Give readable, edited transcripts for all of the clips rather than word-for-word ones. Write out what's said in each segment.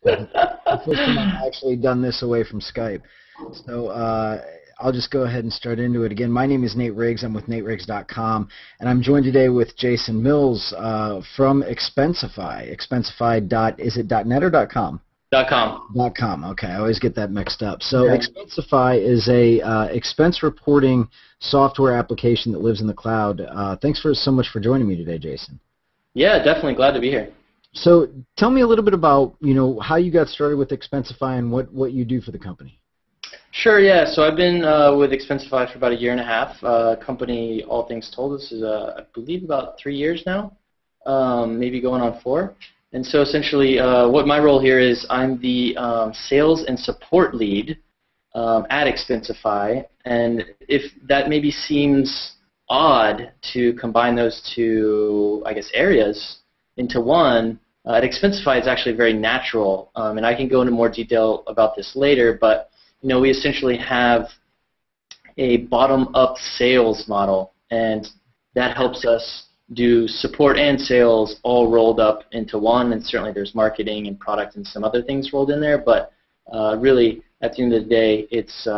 The first time I've actually done this away from Skype. So I'll just go ahead and start into it. Again, my name is Nate Riggs. I'm with NateRiggs.com, and I'm joined today with Jason Mills from Expensify. Expensify. Is it .net or .com? .com. .com. Okay, I always get that mixed up. So Expensify is a expense reporting software application that lives in the cloud. Thanks so much for joining me today, Jason. Yeah, definitely glad to be here. So tell me a little bit about how you got started with Expensify and what you do for the company. Sure, yeah. So I've been with Expensify for about 1.5 years. Company, all things told, this is I believe about 3 years now, maybe going on 4. And so essentially what my role here is, I'm the sales and support lead at Expensify. And if that maybe seems odd to combine those two, I guess, areas into one, at Expensify it's actually very natural. And I can go into more detail about this later, but we essentially have a bottom-up sales model, and that helps us do support and sales all rolled up into one, and certainly there's marketing and product and some other things rolled in there, but really at the end of the day it's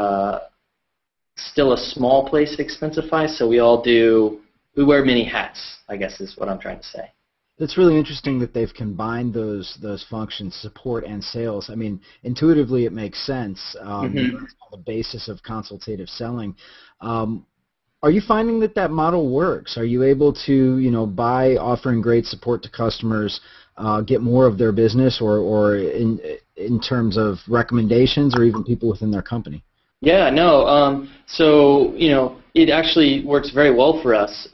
still a small place at Expensify, so we wear many hats, I guess is what I'm trying to say. That's really interesting that they've combined those functions, support and sales. I mean, intuitively it makes sense. It's the basis of consultative selling. Are you finding that model works? Are you able to, by offering great support to customers, get more of their business, or in terms of recommendations, or even people within their company? Yeah, no. So it actually works very well for us.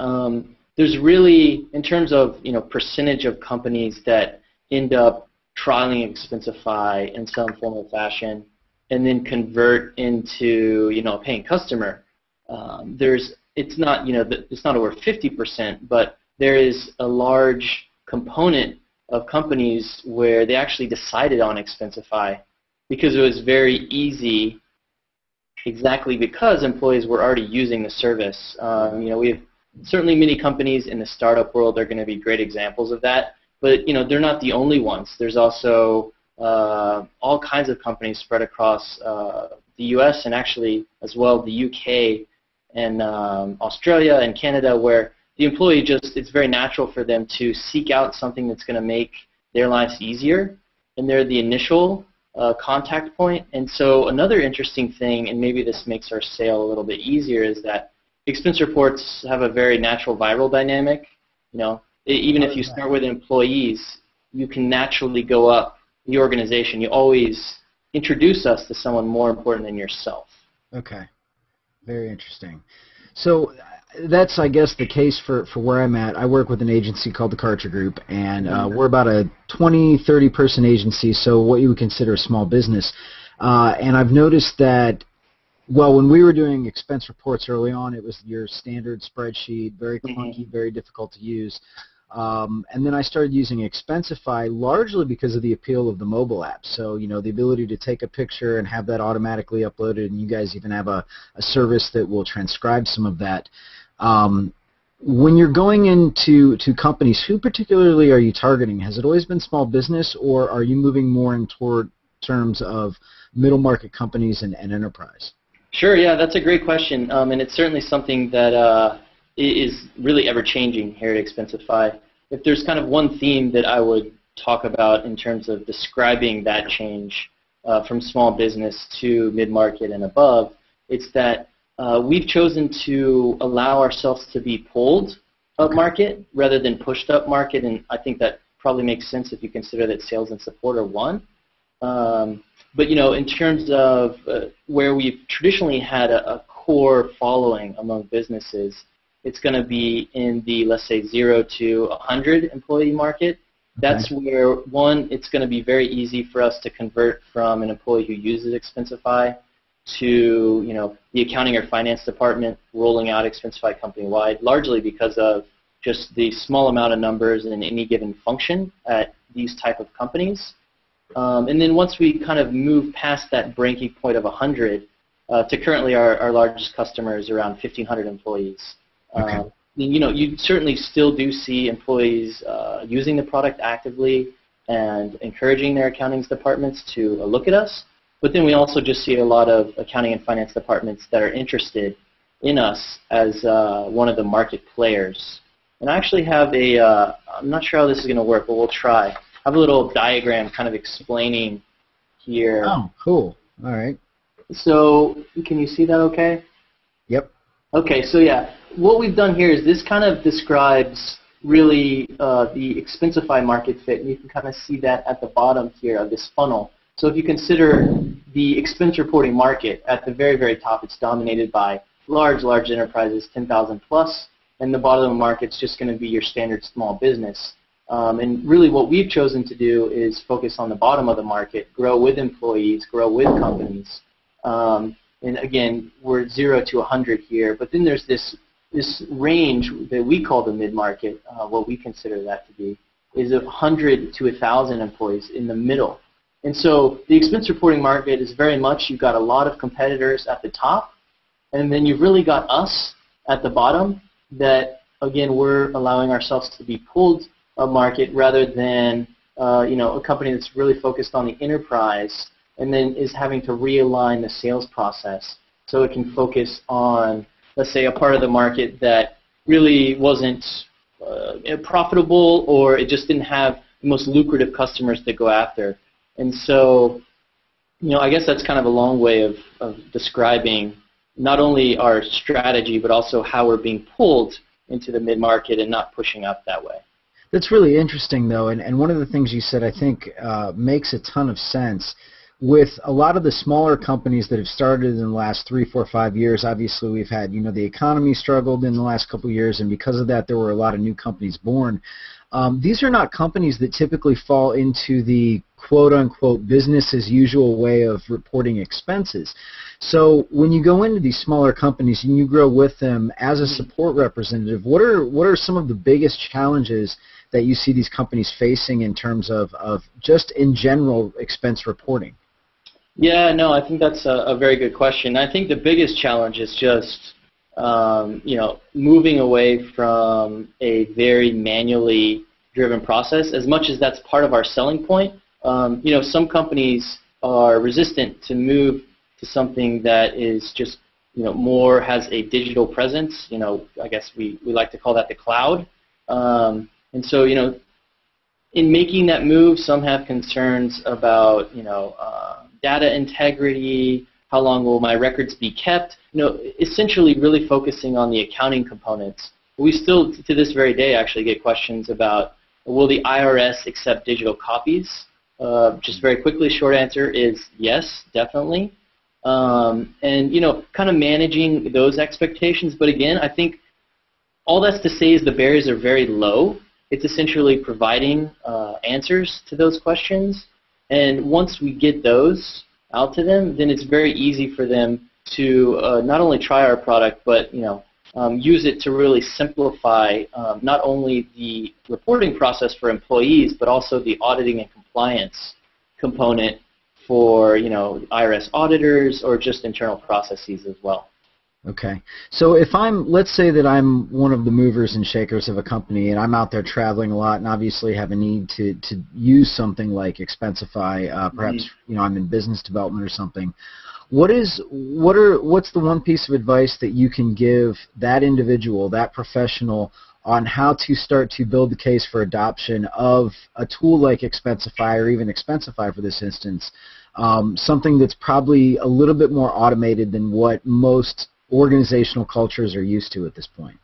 There's really, in terms of percentage of companies that end up trialing Expensify in some form or fashion, and then convert into a paying customer. It's not over 50%, but there is a large component of companies where they actually decided on Expensify because it was very easy, exactly because employees were already using the service. We have certainly many companies in the startup world are going to be great examples of that, but they're not the only ones. There's also all kinds of companies spread across the U.S. and actually as well the UK and Australia and Canada, where the employee it's very natural for them to seek out something that's going to make their lives easier, and they're the initial contact point. And so another interesting thing, and maybe this makes our sale a little bit easier, is that expense reports have a very natural viral dynamic. Even if you start with employees, you can naturally go up the organization. You always introduce us to someone more important than yourself. Okay. Very interesting. So that's, I guess, the case for where I'm at. I work with an agency called the Karcher Group, and we're about a 20, 30-person agency, so what you would consider a small business. And I've noticed that, well, when we were doing expense reports early on, it was your standard spreadsheet, very clunky, very difficult to use. And then I started using Expensify largely because of the appeal of the mobile app. So, the ability to take a picture and have that automatically uploaded, and you guys even have a service that will transcribe some of that. When you're going into companies, who particularly are you targeting? Has it always been small business, or are you moving more in toward terms of middle market companies and enterprise? Sure, yeah, that's a great question, and it's certainly something that is really ever-changing here at Expensify. If there's kind of one theme that I would talk about in terms of describing that change from small business to mid-market and above, it's that we've chosen to allow ourselves to be pulled up-market rather than pushed up-market, and I think that probably makes sense if you consider that sales and support are one. But in terms of where we've traditionally had a core following among businesses, it's going to be in the, let's say, 0 to 100 employee market. That's where, one, it's going to be very easy for us to convert from an employee who uses Expensify to, the accounting or finance department rolling out Expensify company-wide, largely because of just the small amount of numbers in any given function at these type of companies. And then once we kind of move past that breaking point of 100, to currently our largest customer is around 1,500 employees. You certainly still do see employees using the product actively, and encouraging their accounting departments to look at us. But then we also just see a lot of accounting and finance departments that are interested in us as one of the market players. And I actually have I'm not sure how this is going to work, but we'll try. I have a little diagram kind of explaining here. Oh, cool. All right. So can you see that okay? Yep. Okay, so yeah, what we've done here is this kind of describes really the Expensify market fit, and you can kind of see that at the bottom here of this funnel. So if you consider the expense reporting market at the very, very top, it's dominated by large enterprises, 10,000 plus, and the bottom of the market's just going to be your standard small business. And really what we've chosen to do is focus on the bottom of the market, grow with employees, grow with companies. And again, we're 0 to 100 here, but then there's this range that we call the mid-market, what we consider that to be, is 100 to 1,000 employees in the middle. And so the expense reporting market is very much, you've got a lot of competitors at the top, and then you've really got us at the bottom that, again, we're allowing ourselves to be pulled a market rather than a company that's really focused on the enterprise and then is having to realign the sales process so it can focus on, let's say, a part of the market that really wasn't profitable, or it just didn't have the most lucrative customers to go after. And so, I guess that's kind of a long way of describing not only our strategy, but also how we're being pulled into the mid-market and not pushing up that way. That's really interesting, though, and one of the things you said, I think, makes a ton of sense. With a lot of the smaller companies that have started in the last 3, 4, 5 years, obviously we've had, the economy struggled in the last couple of years, and because of that, there were a lot of new companies born. These are not companies that typically fall into the quote-unquote business-as-usual way of reporting expenses. So when you go into these smaller companies and you grow with them as a support representative, what are some of the biggest challenges that you see these companies facing in terms of just in general expense reporting? Yeah, no, I think that's a very good question. I think the biggest challenge is just moving away from a very manually driven process. As much as that's part of our selling point, some companies are resistant to move to something that is just more has a digital presence. I guess we like to call that the cloud. And so in making that move, some have concerns about data integrity. How long will my records be kept? Essentially really focusing on the accounting components. We still, to this very day, actually get questions about, will the IRS accept digital copies? Just very quickly, short answer is yes, definitely. And, kind of managing those expectations. But again, I think all that's to say is the barriers are very low. It's essentially providing answers to those questions. And once we get those out to them, then it's very easy for them to not only try our product, but use it to really simplify not only the reporting process for employees, but also the auditing and compliance component for IRS auditors or just internal processes as well. Okay. So let's say that I'm one of the movers and shakers of a company, and I'm out there traveling a lot, and obviously have a need to use something like Expensify. Perhaps I'm in business development or something. What's the one piece of advice that you can give that individual, that professional, on how to start to build the case for adoption of a tool like Expensify, or even Expensify for this instance, something that's probably a little bit more automated than what most organizational cultures are used to at this point?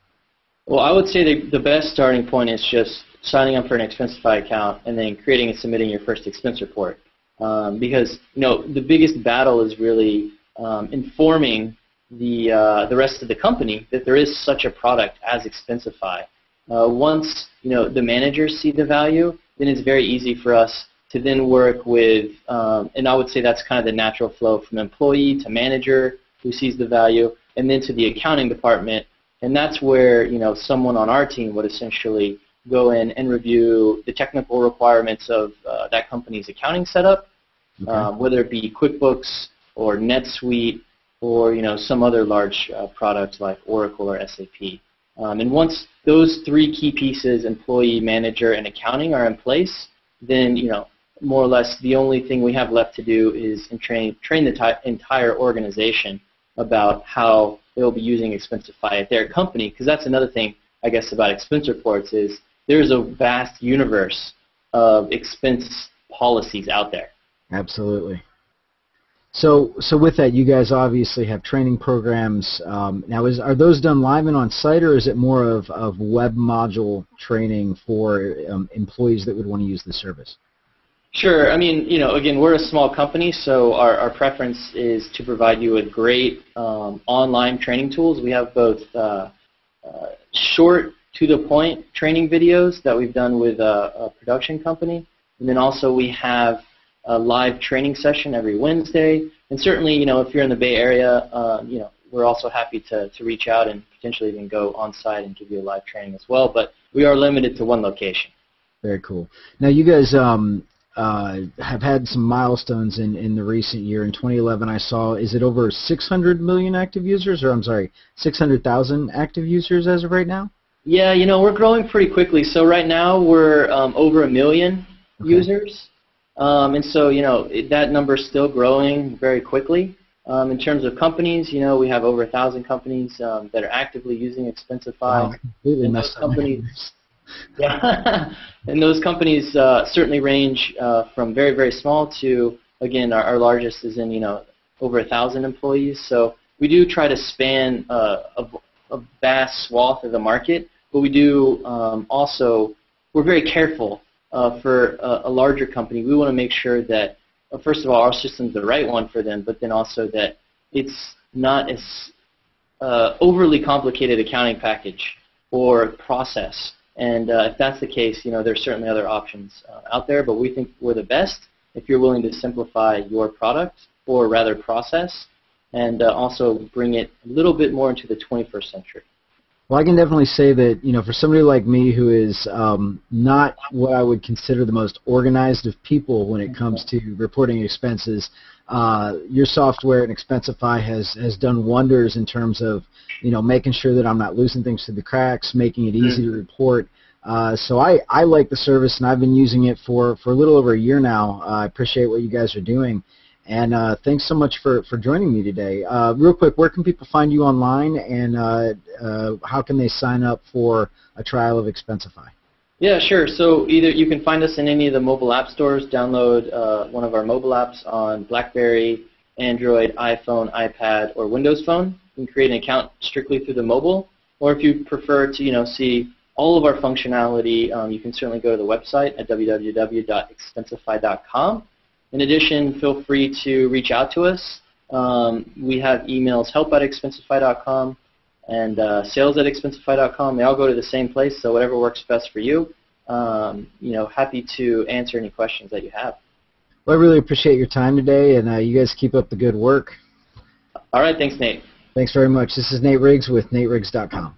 Well, I would say the best starting point is just signing up for an Expensify account and then creating and submitting your first expense report. Because the biggest battle is really informing the rest of the company that there is such a product as Expensify. Once the managers see the value, then it's very easy for us to then work with, and I would say that's kind of the natural flow from employee to manager who sees the value, and then to the accounting department. And that's where someone on our team would essentially go in and review the technical requirements of that company's accounting setup, whether it be QuickBooks or NetSuite or some other large product like Oracle or SAP. And once those three key pieces, employee, manager, and accounting, are in place, then more or less the only thing we have left to do is train the entire organization about how they'll be using Expensify at their company, because that's another thing, I guess, about expense reports is there's a vast universe of expense policies out there. Absolutely. So with that, you guys obviously have training programs. Now, are those done live and on site, or is it more of web module training for employees that would want to use the service? Sure. I mean, again, we're a small company, so our preference is to provide you with great online training tools. We have both short, to-the-point training videos that we've done with a production company, and then also we have a live training session every Wednesday. And certainly, if you're in the Bay Area, we're also happy to reach out and potentially even go on site and give you a live training as well. But we are limited to one location. Very cool. Now, you guys have had some milestones in the recent year. In 2011, I saw, is it over 600 million active users, or I'm sorry, 600,000 active users as of right now? Yeah, we're growing pretty quickly. So right now we're over 1 million users. And so, that number is still growing very quickly. In terms of companies, we have over 1,000 companies that are actively using Expensify. Wow, completely and messed those companies, yeah, and those companies certainly range from very, very small to, again, our largest is in, over 1,000 employees. So we do try to span a vast swath of the market, but we do also, we're very careful. For a larger company, we want to make sure that, first of all, our system's the right one for them, but then also that it's not as overly complicated accounting package or process. And if that's the case, there's certainly other options out there, but we think we're the best if you're willing to simplify your product, or rather process, and also bring it a little bit more into the 21st century. Well, I can definitely say that, for somebody like me who is not what I would consider the most organized of people when it comes to reporting expenses, your software and Expensify has done wonders in terms of, making sure that I'm not losing things through the cracks, making it easy to report. So I like the service, and I've been using it for a little over a year now. I appreciate what you guys are doing. And thanks so much for joining me today. Real quick, where can people find you online, and how can they sign up for a trial of Expensify? Yeah, sure. So either you can find us in any of the mobile app stores, download one of our mobile apps on BlackBerry, Android, iPhone, iPad, or Windows Phone. You can create an account strictly through the mobile, or if you prefer to see all of our functionality, you can certainly go to the website at www.expensify.com. In addition, feel free to reach out to us. We have emails, help@expensify.com and sales@expensify.com. They all go to the same place, so whatever works best for you. Happy to answer any questions that you have. Well, I really appreciate your time today, and you guys keep up the good work. All right, thanks, Nate. Thanks very much. This is Nate Riggs with NateRiggs.com.